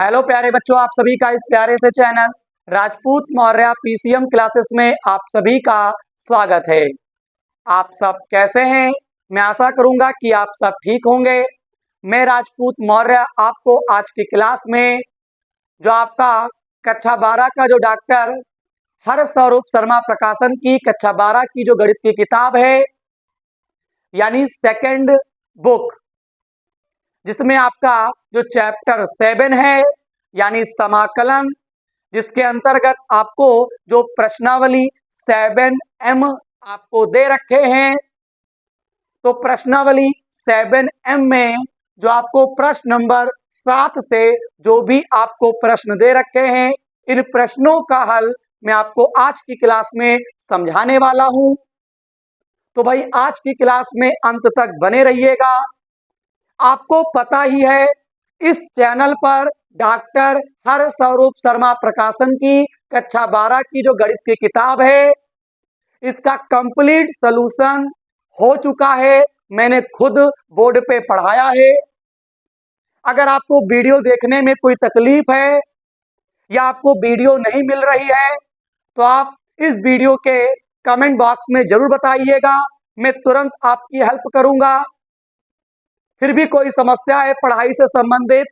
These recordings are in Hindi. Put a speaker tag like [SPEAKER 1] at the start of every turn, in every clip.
[SPEAKER 1] हेलो प्यारे बच्चों, आप सभी का इस प्यारे से channel Rajput Maurya PCM classes में आप सभी का स्वागत है। आप सब कैसे हैं? मैं आशा करूंगा कि आप सब ठीक होंगे। मैं राजपूत मौर्य आपको आज की क्लास में जो आपका कक्षा 12 का जो डॉक्टर हर स्वरूप शर्मा प्रकाशन की कक्षा 12 की जो गणित की किताब है, यानी सेकंड बुक, जिसमें आपका जो चैप्टर 7 है यानी समाकलन, जिसके अंतर्गत आपको जो प्रश्नावली 7M आपको दे रखे हैं, तो प्रश्नावली 7M में जो आपको प्रश्न नंबर 7 से जो भी आपको प्रश्न दे रखे हैं, इन प्रश्नों का हल मैं आपको आज की क्लास में समझाने वाला हूं। तो भाई आज की क्लास में अंत तक बने रहिएगा। आपको पता ही है, इस चैनल पर डॉक्टर हर स्वरूप शर्मा प्रकाशन की कक्षा 12 की जो गणित की किताब है, इसका कंप्लीट सॉल्यूशन हो चुका है। मैंने खुद बोर्ड पे पढ़ाया है। अगर आपको वीडियो देखने में कोई तकलीफ है या आपको वीडियो नहीं मिल रही है, तो आप इस वीडियो के कमेंट बॉक्स में जरूर बताइएगा। मैं तुरंत आपकी हेल्प करूंगा। फिर भी कोई समस्या है पढ़ाई से संबंधित,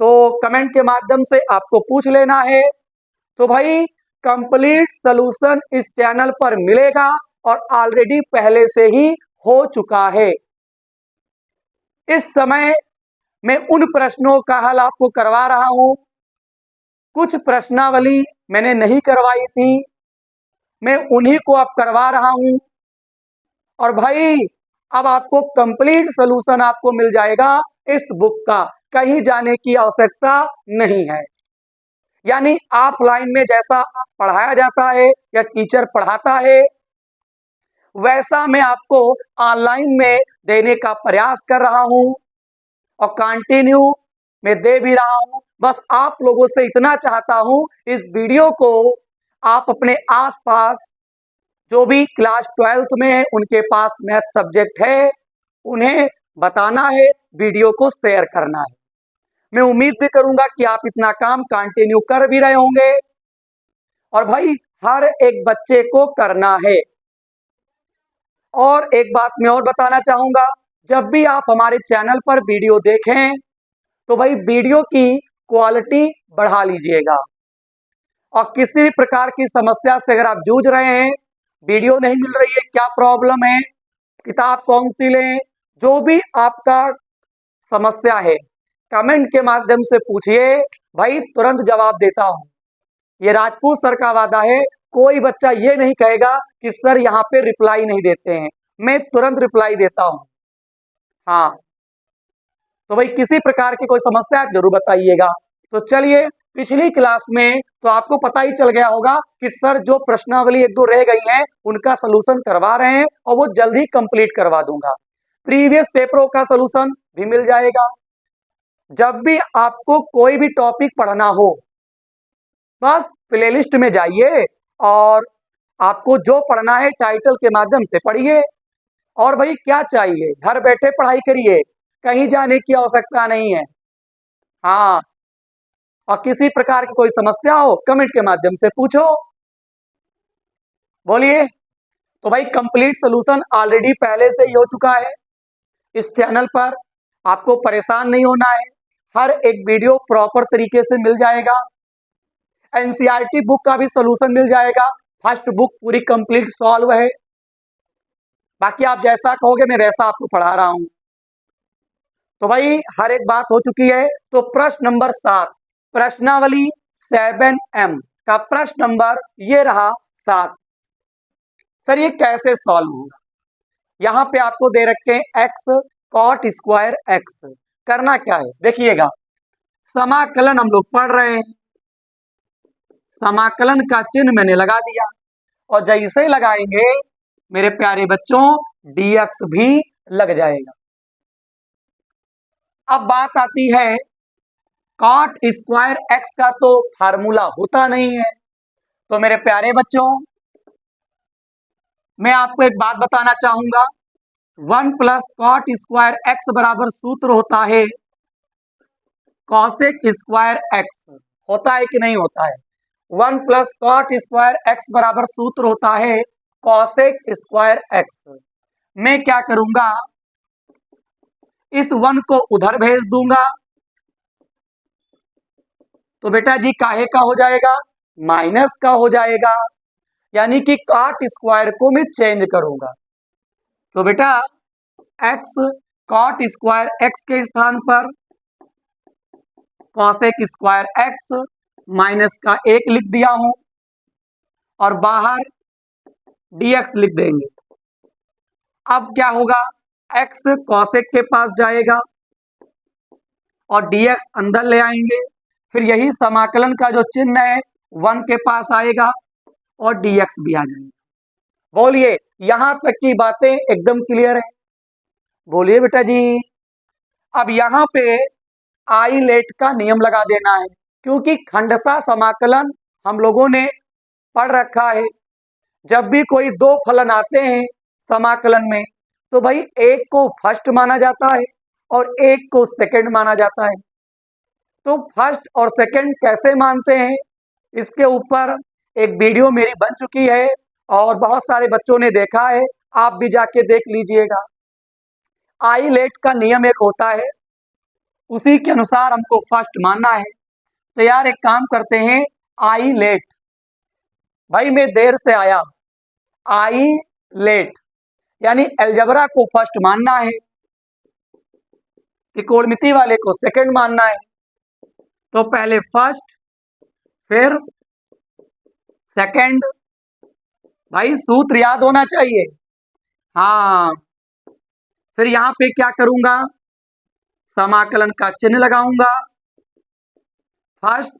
[SPEAKER 1] तो कमेंट के माध्यम से आपको पूछ लेना है। तो भाई कंप्लीट सॉल्यूशन इस चैनल पर मिलेगा और ऑलरेडी पहले से ही हो चुका है। इस समय मैं उन प्रश्नों का हल आपको करवा रहा हूं। कुछ प्रश्नावली मैंने नहीं करवाई थी, मैं उन्हीं को अब करवा रहा हूं। और भाई अब आपको कंप्लीट सॉल्यूशन आपको मिल जाएगा इस बुक का, कहीं जाने की आवश्यकता नहीं है। यानी ऑफलाइन में जैसा पढ़ाया जाता है या टीचर पढ़ाता है, वैसा मैं आपको ऑनलाइन में देने का प्रयास कर रहा हूं और कंटिन्यू मैं दे भी रहा हूं। बस आप लोगों से इतना चाहता हूं, इस वीडियो को आप अपने आसपास जो भी क्लास 12th में है, उनके पास मैथ सब्जेक्ट है, उन्हें बताना है, वीडियो को शेयर करना है। मैं उम्मीद भी करूंगा कि आप इतना काम कंटिन्यू कर भी रहे होंगे। और भाई हर एक बच्चे को करना है। और एक बात मैं और बताना चाहूंगा, जब भी आप हमारे चैनल पर वीडियो देखें, तो भाई वीडियो की क्वालिटी बढ़ा लीजिएगा। और किसी भी प्रकार की समस्या से अगर आप जूझ रहे हैं, वीडियो नहीं मिल रही है, क्या प्रॉब्लम है, किताब कौन सी लें, जो भी आपका समस्या है, कमेंट के माध्यम से पूछिए। भाई तुरंत जवाब देता हूं। ये राजपूत सर का वादा है, कोई बच्चा ये नहीं कहेगा कि सर यहाँ पे रिप्लाई नहीं देते हैं, मैं तुरंत रिप्लाई देता हूं। हाँ, तो भाई किसी प्रकार की कोई समस्या है जरूर बताइएगा। तो चलिए, पिछली क्लास में तो आपको पता ही चल गया होगा कि सर जो प्रश्नावली एक दो रह गई हैं, उनका सलूशन करवा रहे हैं और वो जल्द ही कंप्लीट करवा दूंगा। प्रीवियस पेपरों का सलूशन भी मिल जाएगा। जब भी आपको कोई भी टॉपिक पढ़ना हो, बस प्लेलिस्ट में जाइए और आपको जो पढ़ना है टाइटल के माध्यम से पढ़िए। और भाई क्या चाहिए, घर बैठे पढ़ाई करिए, कहीं जाने की आवश्यकता नहीं है। हाँ, और किसी प्रकार की कोई समस्या हो, कमेंट के माध्यम से पूछो। बोलिए। तो भाई कंप्लीट सॉल्यूशन ऑलरेडी पहले से ही हो चुका है इस चैनल पर। आपको परेशान नहीं होना है, हर एक वीडियो प्रॉपर तरीके से मिल जाएगा। एनसीईआरटी बुक का भी सॉल्यूशन मिल जाएगा। फर्स्ट बुक पूरी कंप्लीट सॉल्व है। बाकी आप जैसा कहोगे मैं वैसा आपको पढ़ा रहा हूं। तो भाई हर एक बात हो चुकी है। तो प्रश्न नंबर 7, प्रश्नावली 7M का प्रश्न नंबर ये रहा 7। सर ये कैसे सॉल्व होगा? यहाँ पे आपको दे रखे हैं एक्स कॉट स्क्वायर एक्स। करना क्या है देखिएगा, समाकलन हम लोग पढ़ रहे हैं, समाकलन का चिन्ह मैंने लगा दिया और जैसे ही लगाएंगे मेरे प्यारे बच्चों, dx भी लग जाएगा। अब बात आती है, कॉट स्क्वायर एक्स का तो फार्मूला होता नहीं है। तो मेरे प्यारे बच्चों, मैं आपको एक बात बताना चाहूंगा, 1 प्लस कॉट स्क्वायर एक्स बराबर सूत्र होता है कॉसेक स्क्वायर एक्स होता है कि नहीं होता है? 1 प्लस कॉट स्क्वायर एक्स बराबर सूत्र होता है कॉसेक स्क्वायर एक्स। मैं क्या करूंगा, इस 1 को उधर भेज दूंगा तो बेटा जी काहे का हो जाएगा, माइनस का हो जाएगा, यानी कि कॉट स्क्वायर को मैं चेंज करूंगा। तो बेटा एक्स कॉट स्क्वायर एक्स के स्थान पर कॉसेक स्क्वायर एक्स माइनस का 1 लिख दिया हूं और बाहर dx लिख देंगे। अब क्या होगा, x कॉसेक के पास जाएगा और dx अंदर ले आएंगे, फिर यही समाकलन का जो चिन्ह है 1 के पास आएगा और dx भी आ जाएगा। बोलिए यहां तक की बातें एकदम क्लियर है? बोलिए बेटा जी। अब यहां पे आइलेट का नियम लगा देना है, क्योंकि खंडसा समाकलन हम लोगों ने पढ़ रखा है। जब भी कोई दो फलन आते हैं समाकलन में तो भाई एक को फर्स्ट माना जाता है और एक को सेकंड माना जाता है। तो फर्स्ट और सेकंड कैसे मानते हैं, इसके ऊपर एक वीडियो मेरी बन चुकी है और बहुत सारे बच्चों ने देखा है, आप भी जाके देख लीजिएगा। आइलेट का नियम एक होता है, उसी के अनुसार हमको फर्स्ट मानना है। तो यार एक काम करते हैं, आइलेट, भाई मैं देर से आया, आइलेट यानी अलजेब्रा को फर्स्ट मानना है, त्रिकोणमिति वाले को सेकंड मानना है। तो पहले फर्स्ट फिर सेकंड, भाई सूत्र याद होना चाहिए। हाँ, फिर यहां पे क्या करूंगा, समाकलन का चिन्ह लगाऊंगा फर्स्ट,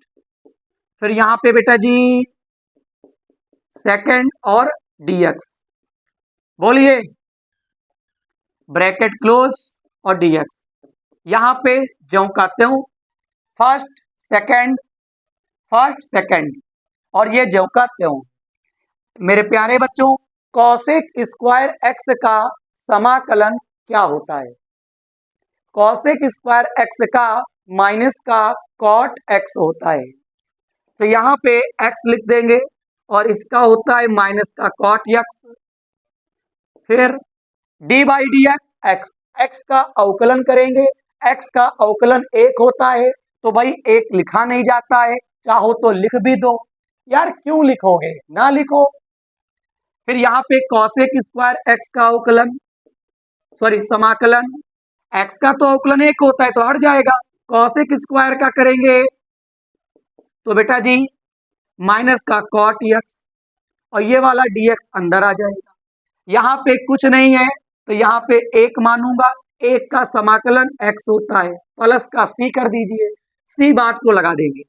[SPEAKER 1] फिर यहां पे बेटा जी सेकंड और dx। बोलिए ब्रैकेट क्लोज और dx, यहां पे ज्यों का त्यों फर्स्ट सेकंड और ये ज्यों का त्यों। मेरे प्यारे बच्चों, कॉसेक स्क्वायर एक्स का समाकलन क्या होता है? कॉसेक स्क्वायर एक्स का माइनस का कॉट एक्स होता है। तो यहाँ पे एक्स लिख देंगे और इसका होता है माइनस का कॉट एक्स, फिर D by D x, x का अवकलन करेंगे, एक्स का अवकलन 1 होता है तो भाई 1 लिखा नहीं जाता है, चाहो तो लिख भी दो। यार क्यों लिखोगे, ना लिखो। फिर यहाँ पे कॉसेक स्क्वायर एक्स का अवकलन समाकलन, एक्स का तो अवकलन 1 होता है तो हट जाएगा, कॉसेक स्क्वायर का करेंगे तो बेटा जी माइनस का कॉट एक्स और ये वाला dx अंदर आ जाएगा। यहाँ पे कुछ नहीं है तो यहाँ पे 1 मानूंगा, 1 का समाकलन x होता है, प्लस का c कर दीजिए, c बात को लगा देंगे,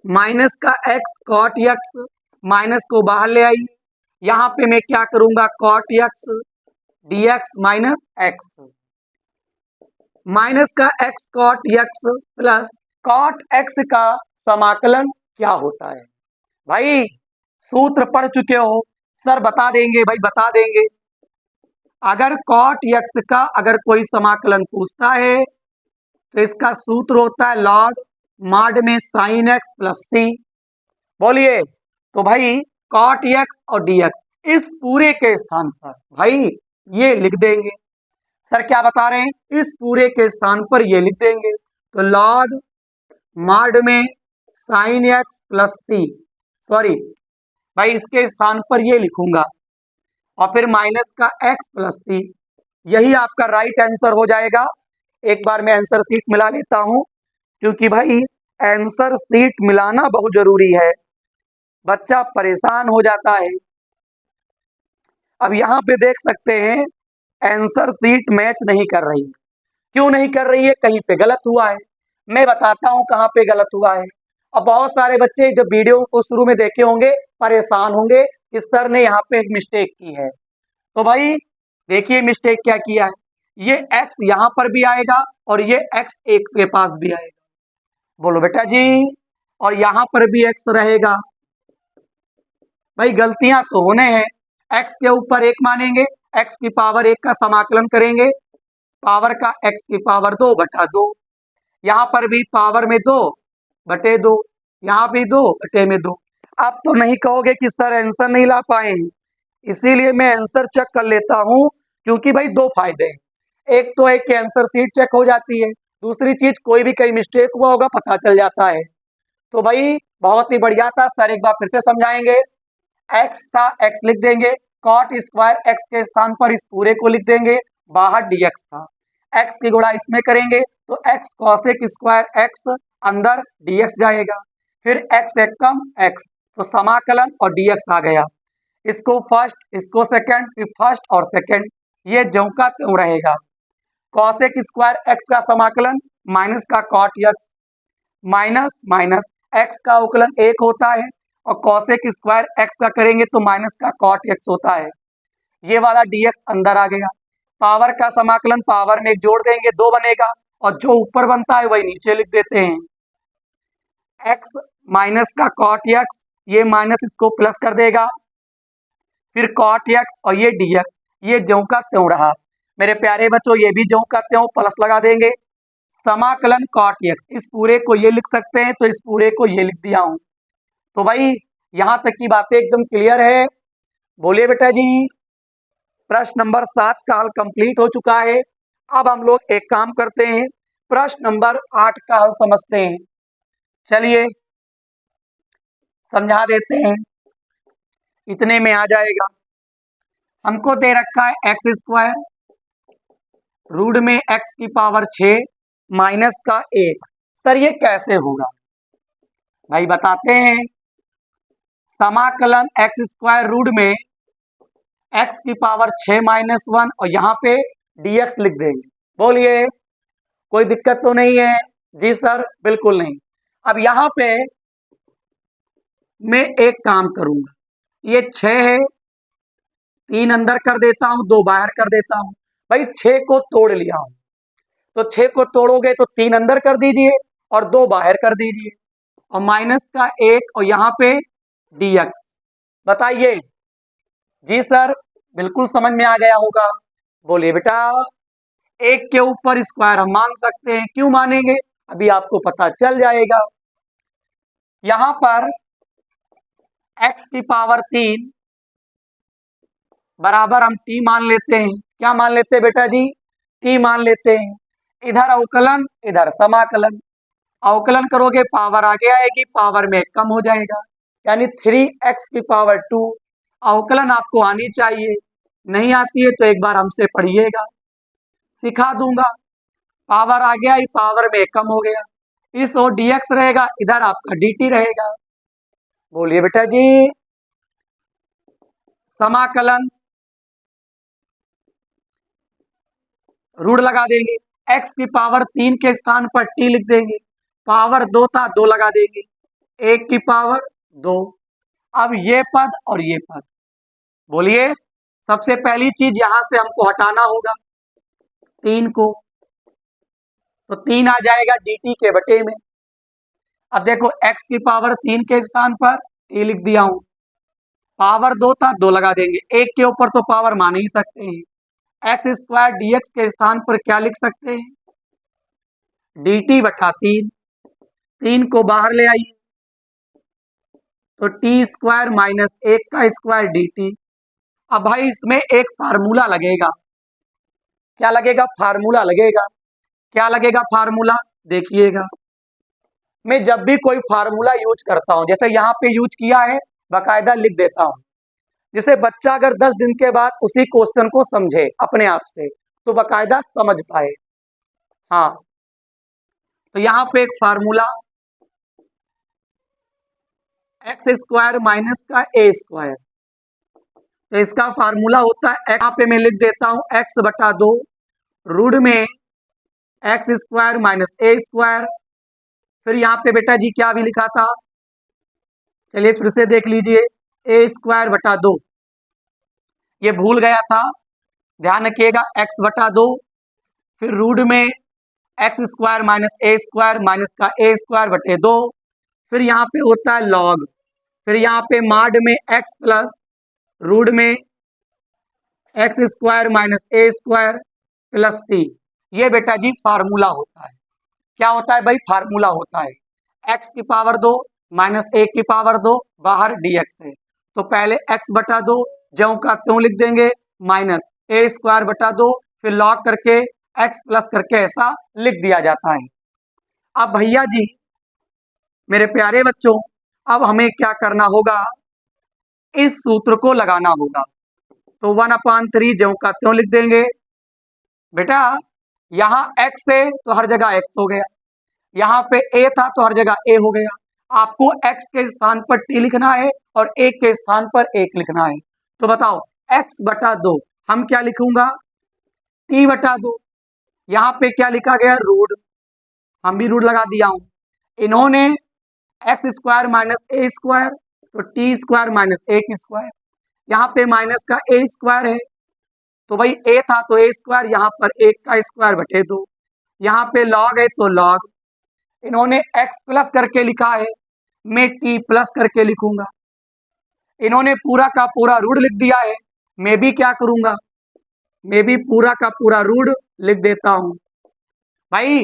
[SPEAKER 1] माइनस का x कॉट x, माइनस को बाहर ले आई, यहाँ पे मैं क्या करूंगा cot x dx minus x, minus का x cot x plus cot x का समाकलन क्या होता है? भाई सूत्र पढ़ चुके हो, सर बता देंगे, भाई बता देंगे। अगर कॉट x का अगर कोई समाकलन पूछता है तो इसका सूत्र होता है लॉग मॉड में साइन x प्लस c। बोलिए, तो भाई कॉट x और dx इस पूरे के स्थान पर भाई ये लिख देंगे। सर क्या बता रहे हैं, इस पूरे के स्थान पर ये लिख देंगे, तो लॉग मॉड में sine x plus c, sorry भाई इसके स्थान पर ये लिखूंगा और फिर माइनस का x प्लस c, यही आपका राइट आंसर हो जाएगा। एक बार मैं आंसर शीट मिला लेता हूं, क्योंकि भाई आंसर शीट मिलाना बहुत जरूरी है, बच्चा परेशान हो जाता है। अब यहां पे देख सकते हैं आंसर शीट मैच नहीं कर रही। क्यों नहीं कर रही है, कहीं पे गलत हुआ है, मैं बताता हूं कहां पे गलत हुआ है। अब बहुत सारे बच्चे जब वीडियो को शुरू में देखे होंगे परेशान होंगे कि सर ने यहाँ पे एक मिस्टेक की है। तो भाई देखिए मिस्टेक क्या किया है, ये x यहाँ पर भी आएगा और ये x एक के पास भी आएगा, बोलो बेटा जी, और यहाँ पर भी x रहेगा। भाई गलतियां तो होने हैं, x के ऊपर 1 मानेंगे, x की पावर 1 का समाकलन करेंगे, पावर का x की पावर 2/2, यहाँ पर भी पावर में 2/2, यहाँ भी 2/2। आप तो नहीं कहोगे कि सर आंसर नहीं ला पाए हैं, इसीलिए मैं आंसर चेक कर लेता हूँ, क्योंकि भाई दो फायदे हैं। एक तो है कि आंसर शीट चेक हो जाती है, दूसरी चीज कोई भी कहीं मिस्टेक हुआ होगा पता चल जाता है। तो भाई बहुत ही बढ़िया था सर, एक बार फिर से समझाएंगे। एक्स था, एक्स लिख देंगे, कॉट स्क्वायर एक्स के स्थान पर इस पूरे को लिख देंगे, बाहर डीएक्स था। एक्स की गुणा इसमें करेंगे तो एक्स कॉसेक स्क्वायर एक्स, अंदर डीएक्स जाएगा, फिर एक्स एक कम एक्स, तो समाकलन और डीएक्स आ गया। इसको फर्स्ट, इसको सेकंड, फिर फर्स्ट और सेकंड, ये ज्यों का त्यों रहेगा। कॉसेक स्क्वायर एक्स का समाकलन माइनस का cot x, minus minus x का अवकलन 1 होता है, और कॉसेक स्क्वायर एक्स का करेंगे तो माइनस का कॉट एक्स होता है। ये वाला डीएक्स अंदर आ गया। पावर का समाकलन पावर में जोड़ देंगे 2 बनेगा, और जो ऊपर बनता है वही नीचे लिख देते हैं। एक्स माइनस का कॉट एक्स, ये माइनस इसको प्लस कर देगा, फिर कॉट एक्स और ये डीएक्स, ये ज्यों का त्यों रहा। मेरे प्यारे बच्चों ये भी ज्यों का त्यों प्लस लगा देंगे। समाकलन कॉट एक्स, इस पूरे को ये लिख सकते हैं तो इस पूरे को ये लिख दिया हूं। तो भाई यहां तक की बातें एकदम क्लियर है। बोलिए बेटा जी। प्रश्न नंबर 7 का हल कंप्लीट हो चुका है। अब हम लोग एक काम करते हैं, प्रश्न नंबर 8 का हल समझते हैं। चलिए समझा देते हैं, इतने में आ जाएगा। हमको दे रखा है एक्स स्क्वायर, रूट में एक्स की पावर 6 माइनस का 1। सर ये कैसे होगा भाई, बताते हैं। समाकलन एक्स स्क्वायर रूट में एक्स की पावर 6 माइनस 1, और यहाँ पे डीएक्स लिख देंगे। बोलिए कोई दिक्कत तो नहीं है? जी सर बिल्कुल नहीं। अब यहाँ पे मैं एक काम करूंगा, ये 6 है, 3 अंदर कर देता हूं, 2 बाहर कर देता हूं। भाई 6 को तोड़ लिया हूं, तो 6 को तोड़ोगे तो 3 अंदर कर दीजिए और 2 बाहर कर दीजिए, और माइनस का 1 और यहाँ पे डीएक्स। बताइए। जी सर बिल्कुल समझ में आ गया होगा। बोलिए बेटा। एक के ऊपर स्क्वायर हम मान सकते हैं, क्यों मानेंगे अभी आपको पता चल जाएगा। यहां पर x की पावर 3 बराबर हम t मान लेते हैं। क्या मान लेते हैं बेटा जी? t मान लेते हैं। इधर अवकलन इधर समाकलन, अवकलन करोगे पावर आगे आएगी, पावर में कम हो जाएगा, यानी 3x की पावर 2। अवकलन आपको आनी चाहिए, नहीं आती है तो एक बार हमसे पढ़िएगा, सिखा दूंगा। पावर आ गया, पावर में कम हो गया, इस और dx रहेगा, इधर आपका dt रहेगा। बोलिए बेटा जी। समाकलन रूट लगा देंगे, x की पावर 3 के स्थान पर t लिख देंगे, पावर 2 था 2 लगा देंगे, 1 की पावर 2। अब ये पद और ये पद, बोलिए। सबसे पहली चीज यहां से हमको हटाना होगा 3 को, तो 3 आ जाएगा dt के बटे में। अब देखो x की पावर 3 के स्थान पर t लिख दिया हूं, पावर 2 था 2 लगा देंगे, 1 के ऊपर तो पावर मान ही सकते हैं। एक्स स्क्वायर डीएक्स के स्थान पर क्या लिख सकते हैं? dt बटा 3, 3 को बाहर ले आइए तो टी स्क्वायर माइनस 1 का स्क्वायर dt। अब भाई इसमें एक फार्मूला लगेगा। क्या लगेगा? फार्मूला लगेगा। क्या लगेगा फार्मूला? देखिएगा, मैं जब भी कोई फार्मूला यूज करता हूं, जैसे यहाँ पे यूज किया है, बाकायदा लिख देता हूं, जिसे बच्चा अगर 10 दिन के बाद उसी क्वेश्चन को समझे अपने आप से तो बाकायदा समझ पाए। हाँ, तो यहाँ पे एक फार्मूला एक्स स्क्वायर माइनस का ए स्क्वायर, तो इसका फार्मूला होता है, यहाँ पे मैं लिख देता हूं एक्स बटा 2 रूट में एक्स स्क्वायर माइनस ए स्क्वायर। फिर यहाँ पे बेटा जी क्या भी लिखा था, चलिए फिर से देख लीजिए, ए स्क्वायर बटा 2, ये भूल गया था, ध्यान रखिएगा, एक्स बटा 2, फिर रूट में एक्स स्क्वायर माइनस ए स्क्वायर माइनस का ए स्क्वायर बटे 2, फिर यहाँ पे होता है लॉग, फिर यहाँ पे माड में एक्स प्लस रूट में एक्स स्क्वायर माइनस ए स्क्वायर प्लस सी। ये बेटा जी फार्मूला होता है। क्या होता है भाई, फार्मूला होता है एक्स की पावर 2 माइनस ए की पावर 2, बाहर dx है। तो पहले x बटा 2 ज्यों का त्यों लिख देंगे, माइनस ए स्क्वायर बटा 2, फिर लॉग करके x प्लस करके ऐसा लिख दिया जाता है। अब भैया जी मेरे प्यारे बच्चों, अब हमें क्या करना होगा, इस सूत्र को लगाना होगा। तो 1/3 ज्यों का त्यों लिख देंगे। बेटा यहाँ x है तो हर जगह x हो गया, यहाँ पे a था तो हर जगह a हो गया। आपको x के स्थान पर t लिखना है और a के स्थान पर 1 लिखना है। तो बताओ x बटा 2 हम क्या लिखूंगा, t बटा 2। यहाँ पे क्या लिखा गया, रूट, हम भी रूट लगा दिया हूं। इन्होंने एक्स स्क्वायर माइनस ए स्क्वायर, तो टी स्क्वायर माइनस ए की स्क्वायर, यहाँ पे माइनस का ए स्क्वायर है तो भाई ए था तो ए स्क्वायर, यहाँ पर 1 का स्क्वायर बटे 2, यहाँ पे लॉग है तो लॉग। इन्होंने एक्स प्लस करके लिखा है, मैं टी प्लस करके लिखूंगा। इन्होंने पूरा का पूरा रूट लिख दिया है, मैं भी क्या करूंगा, मैं भी पूरा का पूरा रूट लिख देता हूं। भाई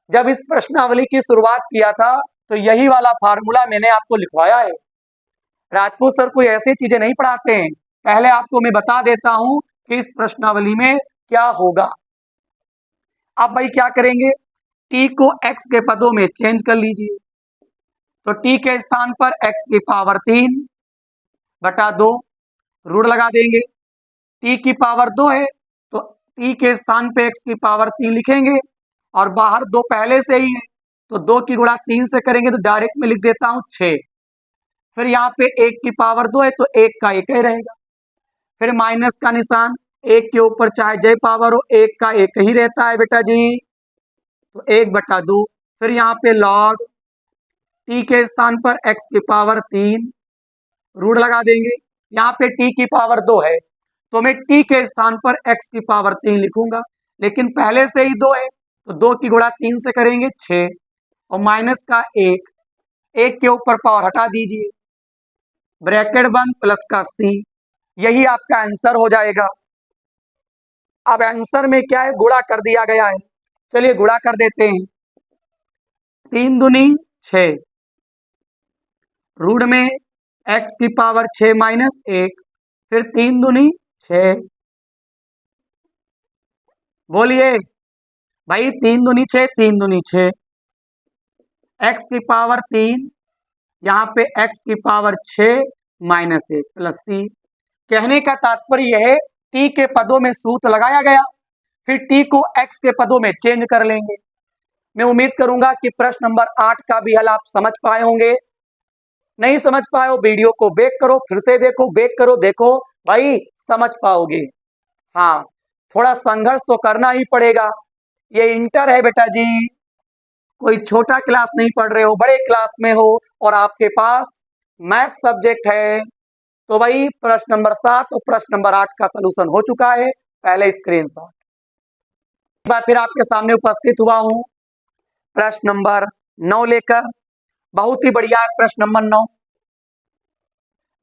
[SPEAKER 1] जब इस प्रश्नावली की शुरुआत किया था तो यही वाला फार्मूला मैंने आपको लिखवाया है। राजपूत सर कोई ऐसी चीजें नहीं पढ़ाते हैं, पहले आपको मैं बता देता हूं कि इस प्रश्नावली में क्या होगा। अब भाई क्या करेंगे, t को x के पदों में चेंज कर लीजिए। तो t के स्थान पर x की पावर 3 बटा 2, रूट लगा देंगे। t की पावर 2 है तो t के स्थान पे x की पावर 3 लिखेंगे और बाहर 2 पहले से ही है तो 2 की गुणा 3 से करेंगे तो डायरेक्ट में लिख देता हूं 6। फिर यहाँ पे 1 की पावर 2 है तो 1 का 1 ही रहेगा। फिर माइनस का निशान, 1 के ऊपर चाहे जय पावर हो 1 का 1 ही रहता है बेटा जी, तो 1 बटा 2। फिर यहाँ पे लॉग t के स्थान पर x की पावर 3, रूट लगा देंगे। यहाँ पे t की पावर 2 है तो मैं t के स्थान पर x की पावर 3 लिखूंगा, लेकिन पहले से ही 2 है तो 2 की गुणा 3 से करेंगे 6 और माइनस का 1, 1 के ऊपर पावर हटा दीजिए, ब्रैकेट बंद प्लस का c, यही आपका आंसर हो जाएगा। अब आंसर में क्या है, गुणा कर दिया गया है, चलिए गुणा कर देते हैं। 3 दूनी 6, रूट में x की पावर 6 माइनस 1, फिर 3 दूनी 6, बोलिए भाई 3 दूनी 6, 3 दूनी 6, x की पावर 3, यहाँ पे x की पावर 6 माइनस 1 प्लस c। कहने का तात्पर्य यह है t के पदों में सूत्र लगाया गया, फिर t को x के पदों में चेंज कर लेंगे। मैं उम्मीद करूंगा कि प्रश्न नंबर 8 का भी हल आप समझ पाए होंगे। नहीं समझ पाए हो वीडियो को बैक करो, फिर से देखो, बैक करो, देखो भाई समझ पाओगे। हाँ थोड़ा संघर्ष तो करना ही पड़ेगा, ये इंटर है बेटा जी, कोई छोटा क्लास नहीं पढ़ रहे हो, बड़े क्लास में हो और आपके पास मैथ सब्जेक्ट है। तो भाई प्रश्न नंबर 7 और प्रश्न नंबर 8 का सलूशन हो चुका है, पहले स्क्रीनशॉट। एक बार फिर आपके सामने उपस्थित हुआ हूं प्रश्न नंबर 9 लेकर, बहुत ही बढ़िया है प्रश्न number 9।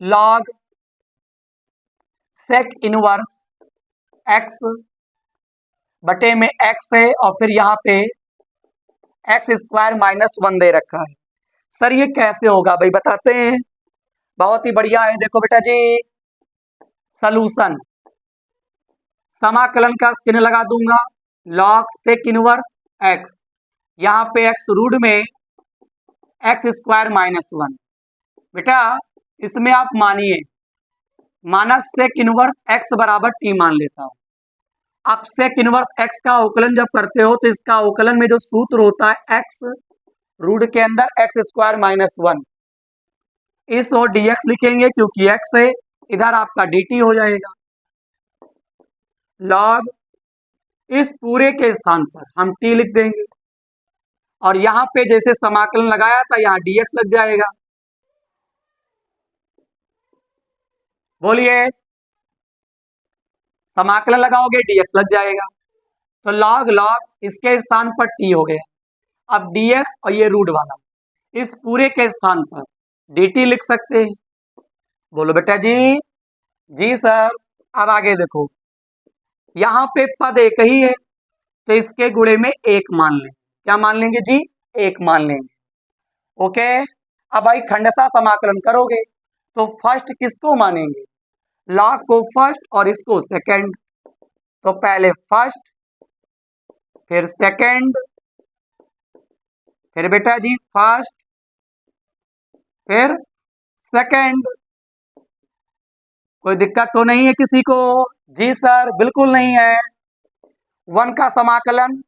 [SPEAKER 1] Log sec inverse x बटे में x है और फिर यहाँ पे एक्स स्क्वायर माइनस 1 दे रखा है। सर ये कैसे होगा भाई बताते हैं, बहुत ही बढ़िया है। देखो बेटा जी, सलूशन, समाकलन का चिन्ह लगा दूंगा, लॉग सेक इनवर्स x, यहाँ पे x रूट में एक्स स्क्वायर माइनस 1। बेटा इसमें आप मानिए, माना सेक इनवर्स x बराबर t मान लेता हूं। आप सेक इनवर्स x का अवकलन जब करते हो तो इसका अवकलन में जो सूत्र होता है x रूट के अंदर एक्स स्क्वायर माइनस 1, इस और dx लिखेंगे क्योंकि x है, इधर आपका dt हो जाएगा। लॉग इस पूरे के स्थान पर हम t लिख देंगे और यहाँ पे जैसे समाकलन लगाया था यहाँ dx लग जाएगा। बोलिए, समाकलन लगाओगे dx लग जाएगा, तो लॉग लॉग इसके स्थान पर t हो गया। अब dx और ये रूट वाला इस पूरे के स्थान पर dt लिख सकते हैं। बोलो बेटा जी, जी सर। अब आगे देखो, यहाँ पे पद एक ही है तो इसके गुणे में 1 मान लें, क्या मान लेंगे जी, 1 मान लेंगे। ओके, अब भाई खंडशः समाकलन करोगे तो फर्स्ट किसको मानेंगे, लॉग को फर्स्ट और इसको सेकंड। तो पहले फर्स्ट, फिर सेकंड, फिर बेटा जी फर्स्ट, फिर सेकंड। कोई दिक्कत तो नहीं है किसी को? जी सर, बिल्कुल नहीं है। 1 का समाकलन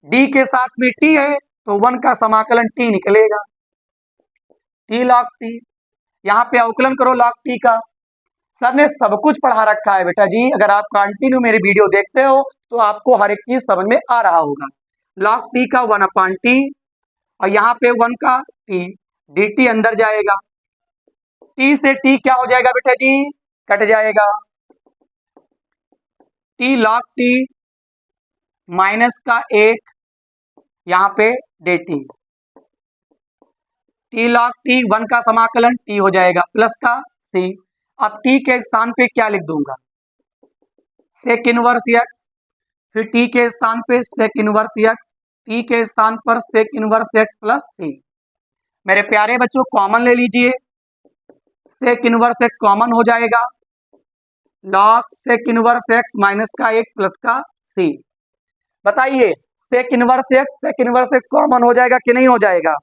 [SPEAKER 1] डी के साथ में टी है तो 1 का समाकलन टी निकलेगा, टी लॉग टी। यहाँ पे अवकलन करो लॉग टी का। सर ने सब कुछ पढ़ा रखा है बेटा जी, अगर आप कंटिन्यू मेरी वीडियो देखते हो तो आपको हर एक चीज समझ में आ रहा होगा। लॉग टी का 1/t और यहाँ पे 1 का टी, डी टी अंदर जाएगा, टी से टी क्या हो जाएगा बेटा जी, कट जाएगा। टी लॉग टी माइनस का 1 यहाँ पे D T, T log T 1 का समाकलन टी हो जाएगा प्लस का सी। अब टी के स्थान पे क्या लिख दूंगा, सेक इनवर्स एक्स, फिर टी के स्थान पे सेक इनवर्स एक्स, टी के स्थान पर सेक इनवर्स एक्स प्लस सी। मेरे प्यारे बच्चों कॉमन ले लीजिए, सेक इनवर्स एक्स कॉमन हो जाएगा, log sec inverse x minus का 1 प्लस का सी। बताइए सेक इनवर्स एक्स कॉमन हो जाएगा कि नहीं हो जाएगा?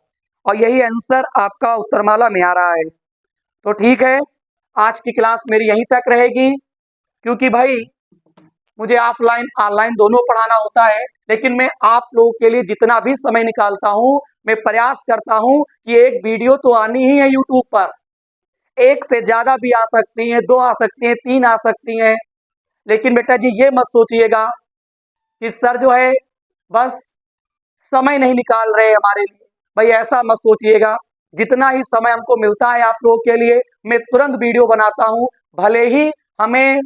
[SPEAKER 1] और यही आंसर आपका उत्तरमाला में आ रहा है। तो ठीक है, आज की क्लास मेरी यहीं तक रहेगी, क्योंकि भाई मुझे ऑफलाइन ऑनलाइन दोनों पढ़ाना होता है, लेकिन मैं आप लोगों के लिए जितना भी समय निकालता हूं, मैं प्रयास करता हूं कि एक वीडियो तो आनी ही है यूट्यूब पर। 1 से ज्यादा भी आ सकती हैं, 2 आ सकती हैं, 3 आ सकती हैं, लेकिन बेटा जी ये मत सोचिएगा कि सर जो है बस समय नहीं निकाल रहे हमारे लिए। भाई ऐसा मत सोचिएगा, जितना ही समय हमको मिलता है आप लोगों के लिए मैं तुरंत वीडियो बनाता हूं। भले ही हमें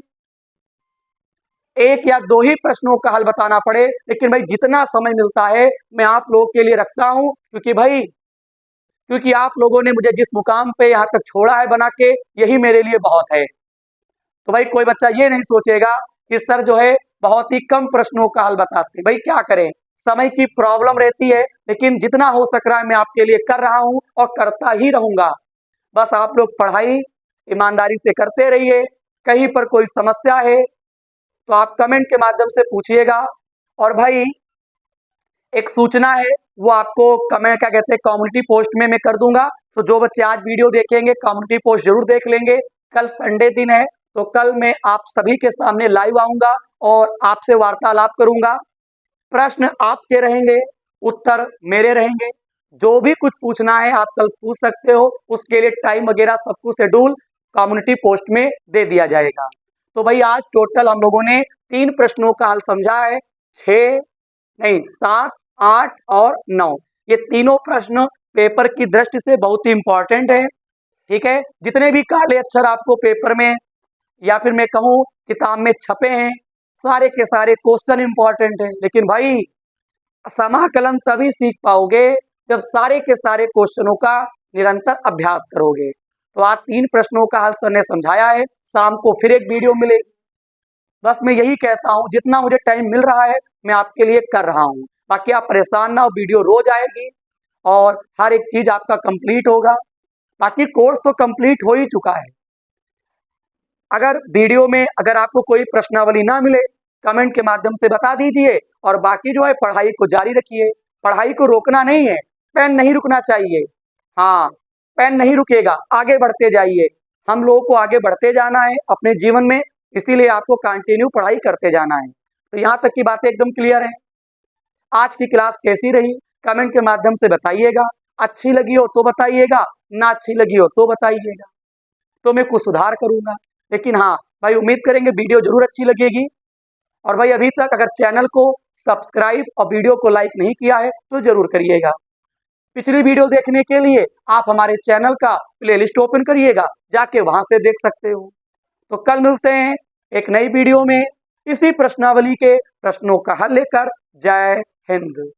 [SPEAKER 1] 1 या 2 ही प्रश्नों का हल बताना पड़े, लेकिन भाई जितना समय मिलता है मैं आप लोगों के लिए रखता हूं, क्योंकि आप लोगों ने मुझे जिस मुकाम पे यहाँ तक छोड़ा है बना के, यही मेरे लिए बहुत है। तो भाई कोई बच्चा ये नहीं सोचेगा कि सर जो है बहुत ही कम प्रश्नों का हल बताते हैं। भाई क्या करें, समय की प्रॉब्लम रहती है, लेकिन जितना हो सक रहा है मैं आपके लिए कर रहा हूं और करता ही रहूंगा। बस आप लोग पढ़ाई ईमानदारी से करते रहिए। कहीं पर कोई समस्या है तो आप कमेंट के माध्यम से पूछिएगा। और भाई एक सूचना है, वो आपको कमेंट क्या कहते हैं कम्युनिटी पोस्ट में मैं कर दूंगा। तो जो बच्चे आज वीडियो देखेंगे कम्युनिटी पोस्ट जरूर देख लेंगे। कल संडे दिन है तो कल मैं आप सभी के सामने लाइव आऊंगा और आपसे वार्तालाप करूंगा। प्रश्न आपके रहेंगे, उत्तर मेरे रहेंगे। जो भी कुछ पूछना है आप कल पूछ सकते हो, उसके लिए टाइम वगैरह सब कुछ शेड्यूल कम्युनिटी पोस्ट में दे दिया जाएगा। तो भाई आज टोटल हम लोगों ने 3 प्रश्नों का हल समझा है, 7, 8 और 9। ये तीनों प्रश्न पेपर की दृष्टि से बहुत ही इंपॉर्टेंट है। ठीक है, जितने भी काले अक्षर आपको पेपर में या फिर मैं कहूँ किताब में छपे हैं, सारे के सारे क्वेश्चन इंपॉर्टेंट है। लेकिन भाई समाकलन तभी सीख पाओगे जब सारे के सारे क्वेश्चनों का निरंतर अभ्यास करोगे। तो आज 3 प्रश्नों का हल सर ने समझाया है, शाम को फिर एक वीडियो मिलेगी। बस मैं यही कहता हूँ, जितना मुझे टाइम मिल रहा है मैं आपके लिए कर रहा हूँ। बाकी आप परेशान ना हो, वीडियो रोज आएगी और हर एक चीज आपका कंप्लीट होगा। बाकी कोर्स तो कंप्लीट हो ही चुका है। अगर वीडियो में अगर आपको कोई प्रश्नावली ना मिले कमेंट के माध्यम से बता दीजिए, और बाकी जो है पढ़ाई को जारी रखिए। पढ़ाई को रोकना नहीं है, पेन नहीं रुकना चाहिए। हाँ, पेन नहीं रुकेगा, आगे बढ़ते जाइए। हम लोगों को आगे बढ़ते जाना है अपने जीवन में, इसीलिए आपको कंटिन्यू पढ़ाई करते जाना है। तो यहाँ तक की बातें एकदम क्लियर है। आज की क्लास कैसी रही कमेंट के माध्यम से बताइएगा। अच्छी लगी हो तो बताइएगा, ना अच्छी लगी हो तो बताइएगा, तो मैं कुछ सुधार करूंगा। लेकिन हाँ भाई, उम्मीद करेंगे वीडियो जरूर अच्छी लगेगी। और भाई अभी तक अगर चैनल को सब्सक्राइब और वीडियो को लाइक नहीं किया है तो जरूर करिएगा। पिछली वीडियो देखने के लिए आप हमारे चैनल का प्लेलिस्ट ओपन करिएगा, जाके वहां से देख सकते हो। तो कल मिलते हैं एक नई वीडियो में इसी प्रश्नावली के प्रश्नों का हल लेकर। जय हिंद।